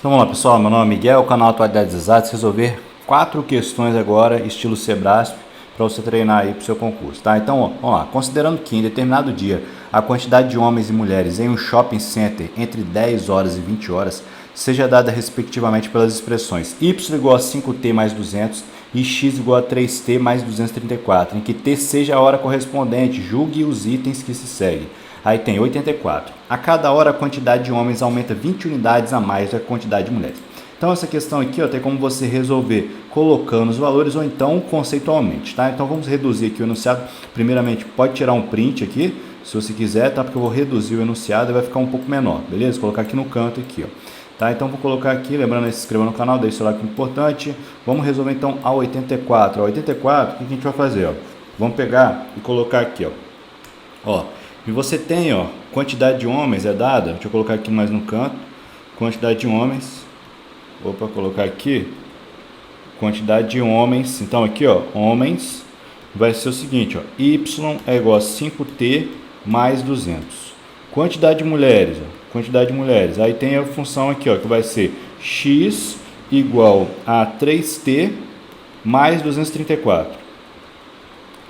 Então vamos lá, pessoal, meu nome é Miguel, canal Atualidades Exatas. Resolver 4 questões agora, estilo Sebrasp, para você treinar aí para o seu concurso, tá? Então, ó, vamos lá, considerando que em determinado dia a quantidade de homens e mulheres em um shopping center entre 10 horas e 20 horas seja dada respectivamente pelas expressões y igual a 5t mais 200 e x igual a 3t mais 234, em que t seja a hora correspondente, julgue os itens que se seguem. Aí tem 84. A cada hora a quantidade de homens aumenta 20 unidades a mais da quantidade de mulheres. Então essa questão aqui, ó, tem como você resolver colocando os valores ou então conceitualmente, tá? Então vamos reduzir aqui o enunciado. Primeiramente, pode tirar um print aqui, se você quiser, tá? Porque eu vou reduzir o enunciado e vai ficar um pouco menor, beleza? Vou colocar aqui no canto aqui, ó. Tá? Então vou colocar aqui, lembrando de se inscrever no canal, deixa o like importante. Vamos resolver então a 84. A 84, o que a gente vai fazer, ó? Vamos pegar e colocar aqui, ó. E você tem, ó, quantidade de homens é dada, deixa eu colocar aqui mais no canto, quantidade de homens, colocar aqui, quantidade de homens, então aqui, ó, homens, vai ser o seguinte, ó, y é igual a 5t mais 200. Quantidade de mulheres, aí tem a função aqui, ó, que vai ser x igual a 3t mais 234.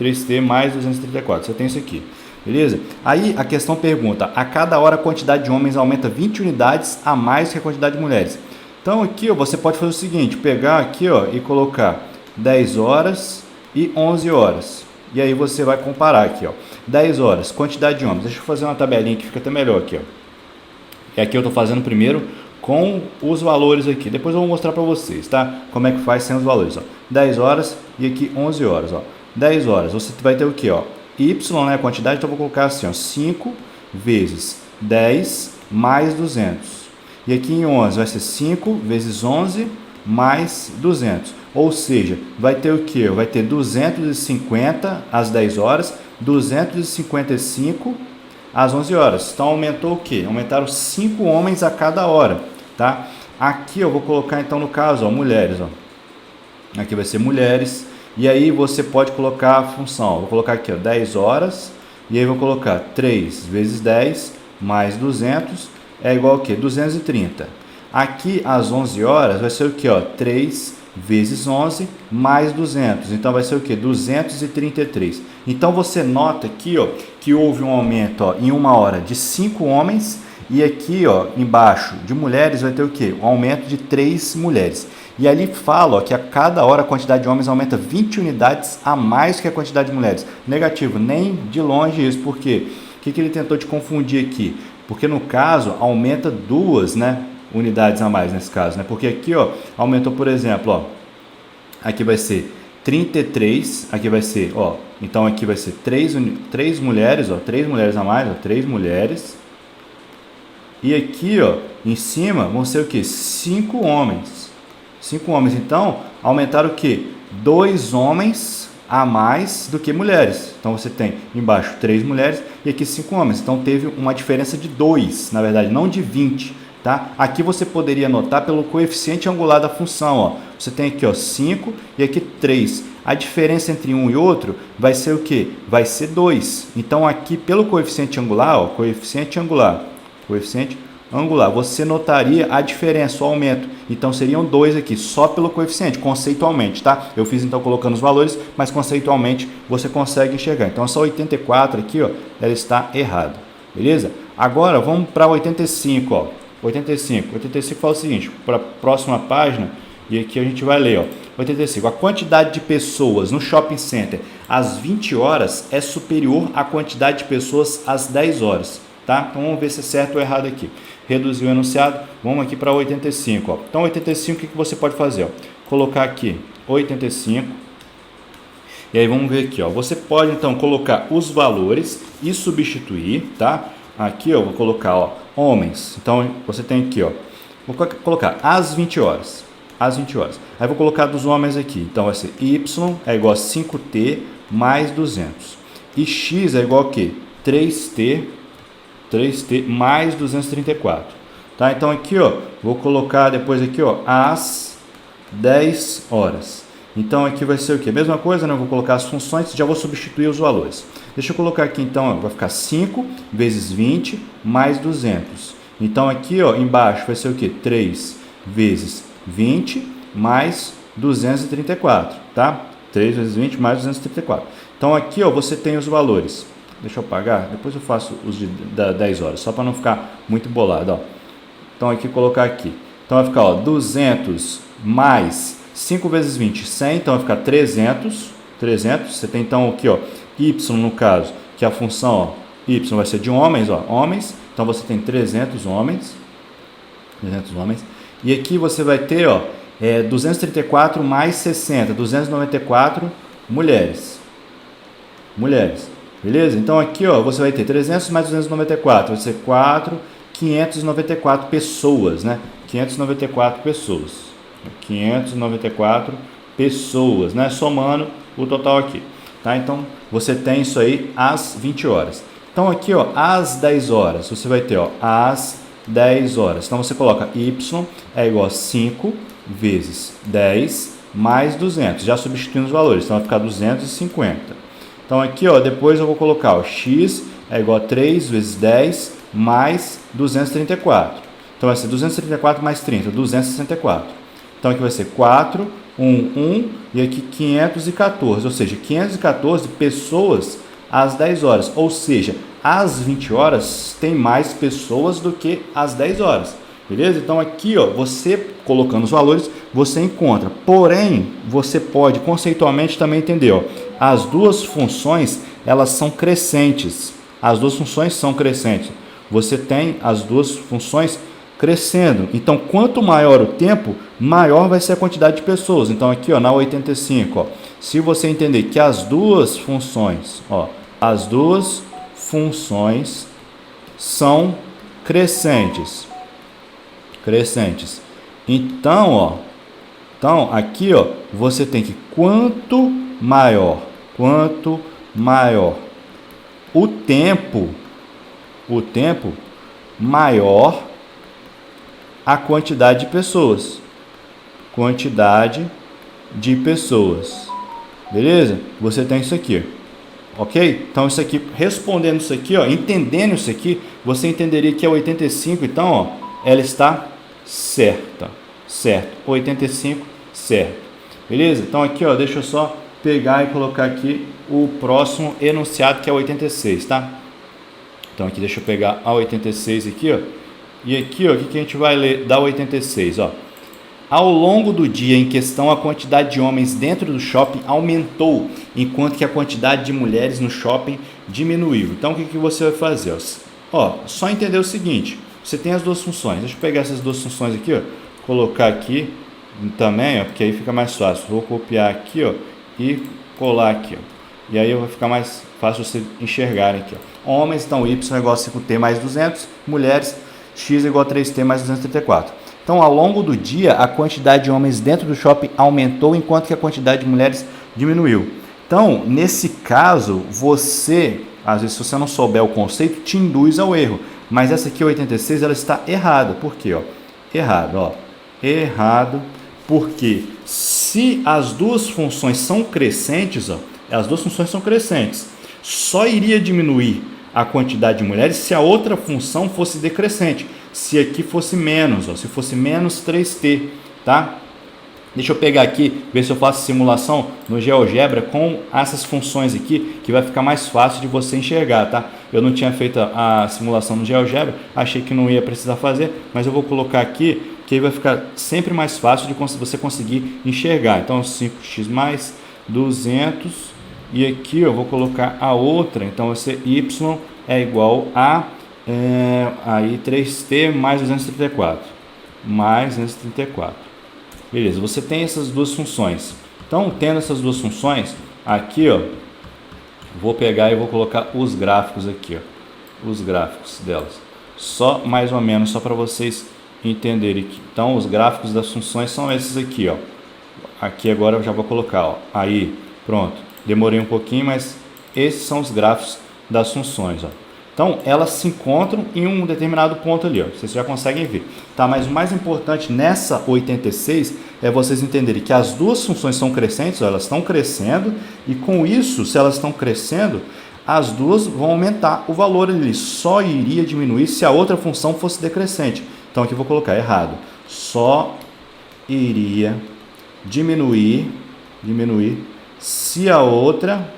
3t mais 234, você tem isso aqui. Beleza? Aí a questão pergunta, a cada hora a quantidade de homens aumenta 20 unidades a mais que a quantidade de mulheres. Então aqui, ó, você pode fazer o seguinte, pegar aqui, ó, e colocar 10 horas e 11 horas. E aí você vai comparar aqui, ó. 10 horas, quantidade de homens. Deixa eu fazer uma tabelinha que fica até melhor aqui, ó. E aqui eu estou fazendo primeiro com os valores aqui. Depois eu vou mostrar para vocês, tá? Como é que faz sem os valores, ó. 10 horas e aqui 11 horas, ó. 10 horas, você vai ter o quê, ó? Y, né, a quantidade, então eu vou colocar assim, ó, 5 vezes 10 mais 200. E aqui em 11 vai ser 5 vezes 11 mais 200. Ou seja, vai ter o quê? Vai ter 250 às 10 horas, 255 às 11 horas. Então aumentou o quê? Aumentaram 5 homens a cada hora, tá? Aqui eu vou colocar então no caso, ó, mulheres, ó. Aqui vai ser mulheres. E aí você pode colocar a função, vou colocar aqui, ó, 10 horas, e aí vou colocar 3 vezes 10 mais 200 é igual a quê? 230. Aqui às 11 horas vai ser o quê? Ó, 3 vezes 11 mais 200, então vai ser o quê? 233. Então você nota aqui, ó, que houve um aumento, ó, em uma hora de 5 homens, e aqui, ó, embaixo de mulheres vai ter o quê? Um aumento de 3 mulheres. E ali fala, ó, que a cada hora a quantidade de homens aumenta 20 unidades a mais que a quantidade de mulheres. Negativo, nem de longe isso. Por quê? O que ele tentou te confundir aqui? Porque no caso aumenta 2, né, unidades a mais nesse caso, né? Porque aqui, ó, aumentou, por exemplo, ó, aqui vai ser 33, aqui vai ser, ó, então aqui vai ser 3 mulheres, ó, 3 mulheres a mais, ó, 3 mulheres. E aqui, ó, em cima vão ser o quê? 5 homens. 5 homens, então, aumentaram o quê? 2 homens a mais do que mulheres. Então, você tem embaixo 3 mulheres e aqui 5 homens. Então, teve uma diferença de 2, na verdade, não de 20, tá? Aqui você poderia anotar pelo coeficiente angular da função, ó. Você tem aqui, ó, 5 e aqui 3. A diferença entre um e outro vai ser o quê? Vai ser 2. Então, aqui pelo coeficiente angular, ó, coeficiente angular, você notaria a diferença, o aumento. Então seriam 2 aqui, só pelo coeficiente, conceitualmente, tá? Eu fiz então colocando os valores, mas conceitualmente você consegue enxergar. Então essa 84 aqui, ó, ela está errada, beleza? Agora vamos para 85, ó. 85 fala o seguinte, para a próxima página, e aqui a gente vai ler, ó. 85. A quantidade de pessoas no shopping center às 20 horas é superior à quantidade de pessoas às 10 horas. Tá? Então vamos ver se é certo ou errado aqui. Reduzir o enunciado, vamos aqui para 85. Ó. Então 85, o que você pode fazer? Ó? Colocar aqui 85. E aí vamos ver aqui. Ó. Você pode então colocar os valores e substituir. Tá? Aqui eu vou colocar, ó, homens. Então você tem aqui, ó, vou colocar às 20 horas. Às 20 horas. Aí vou colocar dos homens aqui. Então vai ser y é igual a 5t mais 200. E x é igual a quê? 3t mais 234, tá? Então aqui, ó, vou colocar depois aqui, ó, às 10 horas. Então aqui vai ser o quê? Mesma coisa, né? Eu vou colocar as funções, já vou substituir os valores. Deixa eu colocar aqui então, ó, vai ficar 5 vezes 20 mais 200. Então aqui, ó, embaixo vai ser o quê? 3 vezes 20 mais 234, tá? 3 vezes 20 mais 234. Então aqui, ó, você tem os valores. Deixa eu apagar, depois eu faço os de 10 horas, só para não ficar muito bolado, ó. Então aqui, colocar aqui. Então vai ficar, ó, 200 mais 5 vezes 20, 100, então vai ficar 300. Você tem então aqui, ó, y no caso, que é a função, ó, y vai ser de homens, ó, homens. Então você tem 300 homens. E aqui você vai ter, ó, 234 mais 60, 294 mulheres. Beleza? Então aqui, ó, você vai ter 300 mais 294, vai ser 594 pessoas, né? 594 pessoas, né? Somando o total aqui, tá? Então você tem isso aí às 20 horas. Então aqui, ó, às 10 horas, você vai ter, ó, às 10 horas. Então você coloca y é igual a 5 vezes 10 mais 200, já substituindo os valores, então vai ficar 250. Então aqui, ó, depois eu vou colocar o x é igual a 3 vezes 10 mais 234. Então vai ser 234 mais 30, 264. Então aqui vai ser 4, 1, e aqui 514, ou seja, 514 pessoas às 10 horas. Ou seja, às 20 horas tem mais pessoas do que às 10 horas. Beleza? Então aqui, ó, você colocando os valores, você encontra. Porém, você pode conceitualmente também entender, ó, as duas funções, elas são crescentes. Você tem as duas funções crescendo. Então, quanto maior o tempo, maior vai ser a quantidade de pessoas. Então, aqui, ó, na 85, ó, se você entender que as duas funções, ó, as duas funções são crescentes. Então, ó, aqui, ó, você tem que quanto maior o tempo, maior a quantidade de pessoas. Beleza? Você tem isso aqui. Ok? Então isso aqui, respondendo isso aqui, ó, entendendo isso aqui, você entenderia que a 85, então, ó, ela está certo. 85, certo. Beleza? Então aqui, ó, deixa eu só pegar e colocar aqui o próximo enunciado, que é o 86, tá? Então aqui, deixa eu pegar a 86 aqui, ó. E aqui, ó, o que a gente vai ler da 86, ó. Ao longo do dia em questão, a quantidade de homens dentro do shopping aumentou, enquanto que a quantidade de mulheres no shopping diminuiu. Então, o que você vai fazer? Ó, só entender o seguinte, você tem as duas funções. Deixa eu pegar essas duas funções aqui, ó, colocar aqui também, ó, porque aí fica mais fácil. Vou copiar aqui, ó, e colar aqui, ó. E aí vai ficar mais fácil vocês enxergarem aqui, ó. Homens, então, y é igual a 5t mais 200, mulheres, x é igual a 3t mais 234. Então, ao longo do dia, a quantidade de homens dentro do shopping aumentou, enquanto que a quantidade de mulheres diminuiu. Então, nesse caso, você, às vezes, se você não souber o conceito, te induz ao erro. Mas essa aqui, 86, ela está errada. Por quê? Errado porque se as duas funções são crescentes, só iria diminuir a quantidade de mulheres se a outra função fosse decrescente. Se aqui fosse menos, ó, se fosse menos 3t, tá? Deixa eu pegar aqui, ver se eu faço simulação no GeoGebra com essas funções aqui, que vai ficar mais fácil de você enxergar, tá? Eu não tinha feito a simulação no GeoGebra, achei que não ia precisar fazer, mas eu vou colocar aqui, que aí vai ficar sempre mais fácil de você conseguir enxergar. Então, 5x mais 200, e aqui eu vou colocar a outra, então vai ser y é igual a aí 3t mais 234. Beleza, você tem essas duas funções. Então, tendo essas duas funções, aqui, ó, vou pegar e vou colocar os gráficos aqui, ó, os gráficos delas. Só mais ou menos, só para vocês entenderem. Então, os gráficos das funções são esses aqui, ó. Aqui agora eu já vou colocar, ó. Aí, pronto. Demorei um pouquinho, mas esses são os gráficos das funções, ó. Então, elas se encontram em um determinado ponto ali, ó. Vocês já conseguem ver. Tá? Mas o mais importante nessa 86 é vocês entenderem que as duas funções são crescentes, ó, elas estão crescendo, e com isso, se elas estão crescendo, as duas vão aumentar o valor ali. Só iria diminuir se a outra função fosse decrescente. Então, aqui eu vou colocar errado. Só iria diminuir se a outra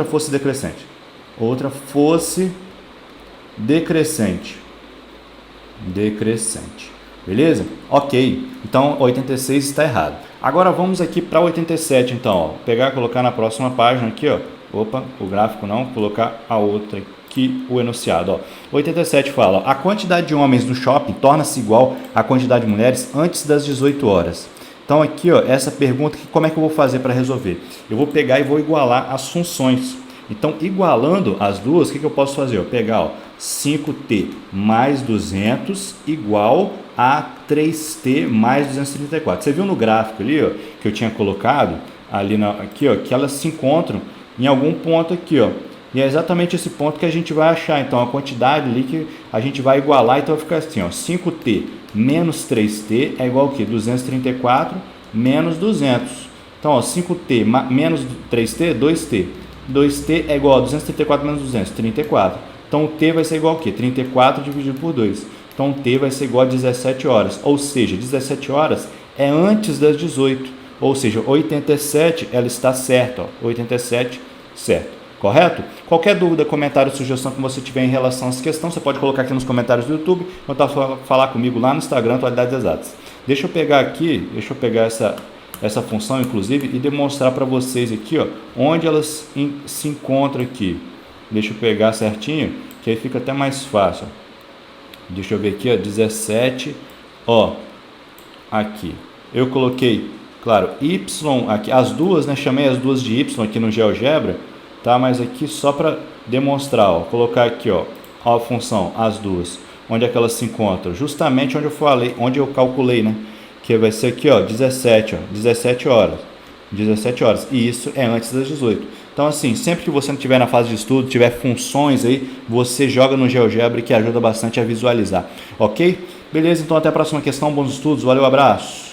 fosse decrescente. Outra fosse decrescente. Beleza? Ok. Então, 86 está errado. Agora vamos aqui para 87, então. Ó. Pegar e colocar na próxima página aqui, ó. Opa, o gráfico não. Colocar a outra aqui, o enunciado. Ó. 87 fala, ó, a quantidade de homens no shopping torna-se igual à quantidade de mulheres antes das 18 horas. Então aqui, ó, essa pergunta, como é que eu vou fazer para resolver? Eu vou pegar e vou igualar as funções. Então, igualando as duas, o que eu posso fazer? Eu pegar, ó, 5t mais 200 igual a 3t mais 234. Você viu no gráfico ali, ó, que eu tinha colocado, ali aqui, ó, que elas se encontram em algum ponto aqui, ó. E é exatamente esse ponto que a gente vai achar. Então, a quantidade ali que a gente vai igualar, então vai ficar assim, ó, 5t menos 3t é igual ao quê? 234 menos 200. Então, ó, 5t menos 3t, 2t. 2t é igual a 234 menos 200, 34. Então, o t vai ser igual a quê? 34 dividido por 2. Então, o t vai ser igual a 17 horas. Ou seja, 17 horas é antes das 18. Ou seja, 87 ela está certa. Ó, 87 certo. Correto? Qualquer dúvida, comentário, sugestão que você tiver em relação a essa questão, você pode colocar aqui nos comentários do YouTube ou falar comigo lá no Instagram, Atualidades Exatas. Deixa eu pegar essa função, inclusive, e demonstrar para vocês aqui, ó, onde elas se encontram aqui. Deixa eu pegar certinho, que aí fica até mais fácil. Deixa eu ver aqui, ó, 17, ó, aqui. Eu coloquei, claro, y aqui, as duas, né, chamei as duas de y aqui no GeoGebra, tá? Mas aqui só para demonstrar, ó, colocar aqui, ó, a função, as duas, onde é que elas se encontram? Justamente onde eu falei, onde eu calculei, né? Que vai ser aqui, ó, 17 horas. 17 horas. E isso é antes das 18. Então, assim, sempre que você não estiver na fase de estudo, tiver funções aí, você joga no GeoGebra, que ajuda bastante a visualizar. Ok? Beleza? Então, até a próxima questão. Bons estudos. Valeu, abraço.